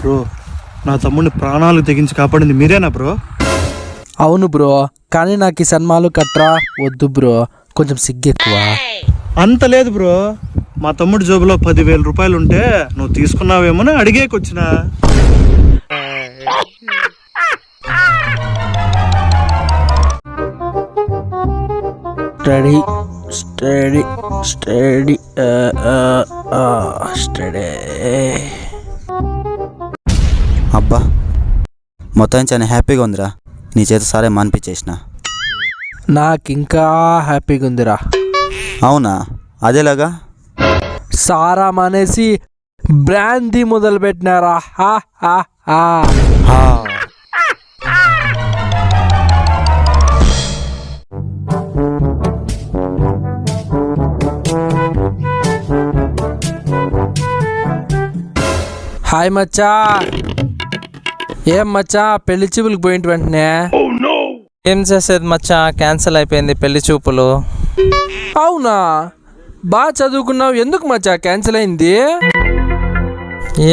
Bro, నా తమ్ముడిని ప్రాణాలు తెగించి కాపాడింది మీరేనా బ్రో? అవును బ్రో, కానీ నాకు ఈ సన్మాలు కట్రా వద్దు బ్రో, కొంచెం సిగ్గెక్కువ. అంత లేదు బ్రో, మా తమ్ముడి జోబులో 10,000 రూపాయలు ఉంటే నువ్వు తీసుకున్నావేమో అడిగేకొచ్చినా. Study study study study. అబ్బా, మొత్తం చాలా హ్యాపీగా ఉందిరా. నీ చేత సారే మాన్పించేసిన. నాకు ఇంకా హ్యాపీగా ఉందిరా. అవునా, అదేలాగా? సారా మానేసి బ్రాందీ మొదలు పెట్టినారా. హాయ్ మచ్చా. ఏం మచ్చా, పెళ్లి చూపులకు పోయింటి వెంటనే? ఏం చేసేది మచ్చా, క్యాన్సిల్ అయిపోయింది పెళ్లి చూపులు. అవునా, బాగా చదువుకున్నావు, ఎందుకు మచ్చా క్యాన్సిల్ అయింది?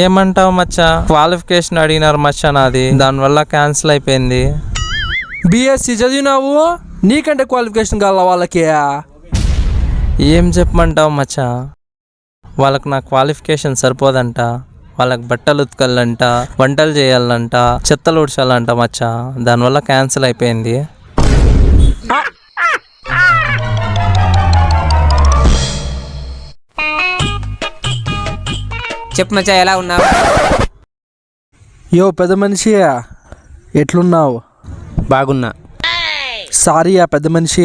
ఏమంటావు మచ్చా, క్వాలిఫికేషన్ అడిగినారు మచ్చా నాది, దానివల్ల క్యాన్సిల్ అయిపోయింది. బిఎస్సి చదివినావు, నీకంటే క్వాలిఫికేషన్ కావాలా వాళ్ళకి? ఏం చెప్పమంటావు మచ్చా, వాళ్ళకి నా క్వాలిఫికేషన్ సరిపోదంట. వాళ్ళకి బట్టలు ఉతకాలంట, వంటలు చేయాలంట, చెత్తలు ఉడ్చాలంట మచ్చా, దానివల్ల క్యాన్సిల్ అయిపోయింది. చెప్పు మచ్చా, ఎలా ఉన్నావు? యో పెద్ద మనిషి, ఎట్లున్నావు? బాగున్నా. సారీ పెద్ద మనిషి,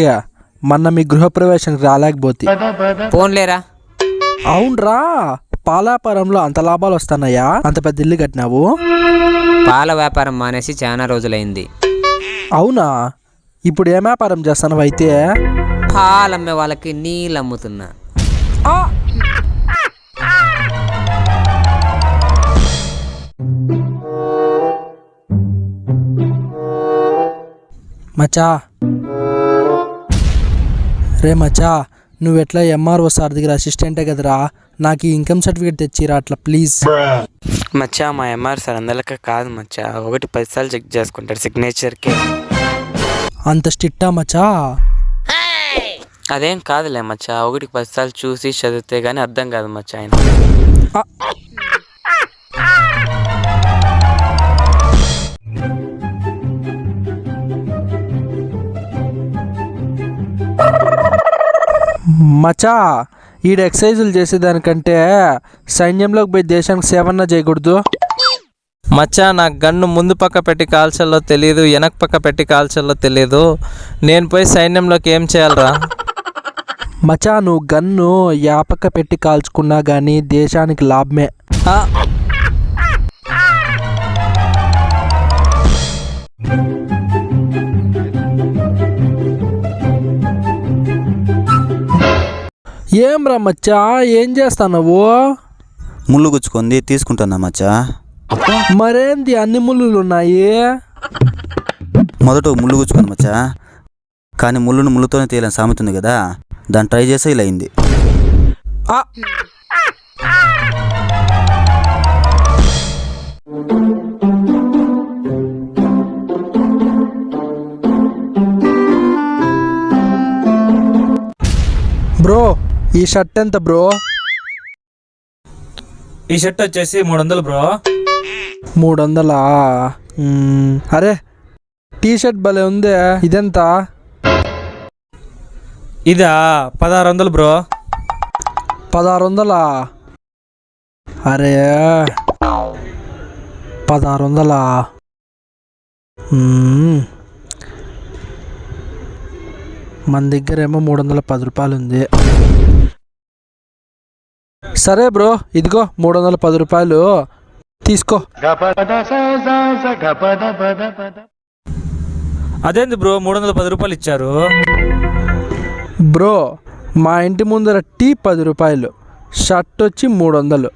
మొన్న మీ గృహప్రవేశానికి రాలేకపోతే. ఫోన్లేరా? అవునరా, పాలాపురంలో అంత లాభాలు వస్తున్నాయా? అంత పెద్ద ఇల్లు కట్టినావు. పాల వ్యాపారం మానేసి చాలా రోజులైంది. అవునా, ఇప్పుడు ఏం వ్యాపారం చేస్తున్నావు అయితే? పాలమ్మే వాళ్ళకి నీళ్ళు అమ్ముతున్నా. మచ్చా, రే మచ్చా, నువ్వెట్లా ఎంఆర్ఓ సార్ దగ్గర అసిస్టెంటే కదరా, నాకు ఈ ఇన్కమ్ సర్టిఫికేట్ తెచ్చిరా అట్లా ప్లీజ్. మచ్చా, మా ఎంఆర్ సార్ అందరిక కాదు మచ్చా, 10 సార్లు చెక్ చేసుకుంటారు సిగ్నేచర్కి. అంత స్ట్రిక్టా మచ్చా? అదేం కాదులే మచ్చా, 10 సార్లు చూసి చదివితే గానీ అర్థం కాదు మచ్చా ఆయన. మచ్చా, ఈడ ఎక్సర్సైజులు చేసేదానికంటే సైన్యంలోకి పోయి దేశానికి సేవన్నా చేయకూడదు? మచ్చా, నాకు గన్ను ముందు పక్క పెట్టి కాల్చల్లో తెలియదు, వెనక పక్క పెట్టి కాల్చల్లో తెలియదు. నేను పోయి సైన్యంలోకి ఏం చేయాలరా? మచ్చా, నువ్వు గన్ను యాపక్క పెట్టి కాల్చుకున్నా కానీ దేశానికి లాభమే. ఏం రా మచ్చా, ఏం చేస్తావు? ముళ్ళు గుచ్చుకుంది, తీసుకుంటున్నా మచ్చా. మరేంది అన్ని ముళ్ళు ఉన్నాయి? మొదట ముళ్ళు గుచ్చుకుంది మచ్చా, కానీ ముళ్ళును ముళ్ళుతోనే తీయాలని సామెతుంది కదా, దాన్ని ట్రై చేస్తే ఇలా అయింది. బ్రో, ఈ షర్ట్ ఎంత బ్రో? ఈ షర్ట్ వచ్చేసి 300 బ్రో. 300? అరే, టీ షర్ట్ భలే ఉంది, ఇదెంత? ఇదా 1600 బ్రో. 1600? అరే 1600? మన దగ్గర ఏమో 310 రూపాయలు ఉంది. సరే బ్రో, ఇదిగో 310 రూపాయలు తీసుకో. అదేంది బ్రో 310 రూపాయలు ఇచ్చారు? బ్రో, మా ఇంటి ముందర టీ 10 రూపాయలు, షర్ట్ వచ్చి 300,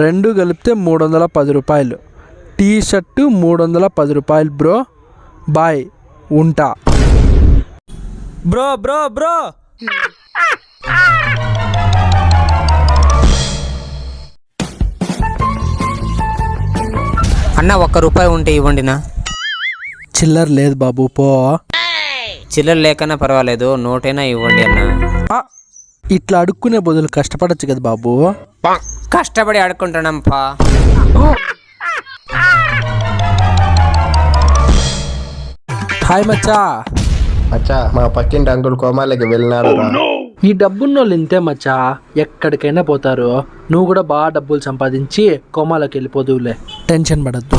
రెండు కలిపితే 310 రూపాయలు. టీ షర్టు 310 రూపాయలు బ్రో. బాయ్, ఉంటా. బ్రో బ్రో బ్రో అన్న 1 రూపాయి ఉంటే ఇవ్వండినా. చిల్లర లేదు బాబు పో. చిల్లర లేకన్నా పర్వాలేదు, నోటైనా ఇవ్వండి అన్న. ఆ, ఇట్లా అడుక్కునే బదులు కష్టపడచ్చు కదా బాబు. కష్టపడి ఆడుకుంటున్నాంపా. హాయ్ మచ్చా. మచ్చా మా పక్కింటి అంకుల్ కోమాలకి వెళ్ళినాడు రా. ఈ డబ్బున్నోళ్ళు ఇంతే మచ్చా, ఎక్కడికైనా పోతారు. నువ్వు కూడా బాగా డబ్బులు సంపాదించి కోమాలోకి వెళ్ళిపోదువులే, టెన్షన్ పడద్దు.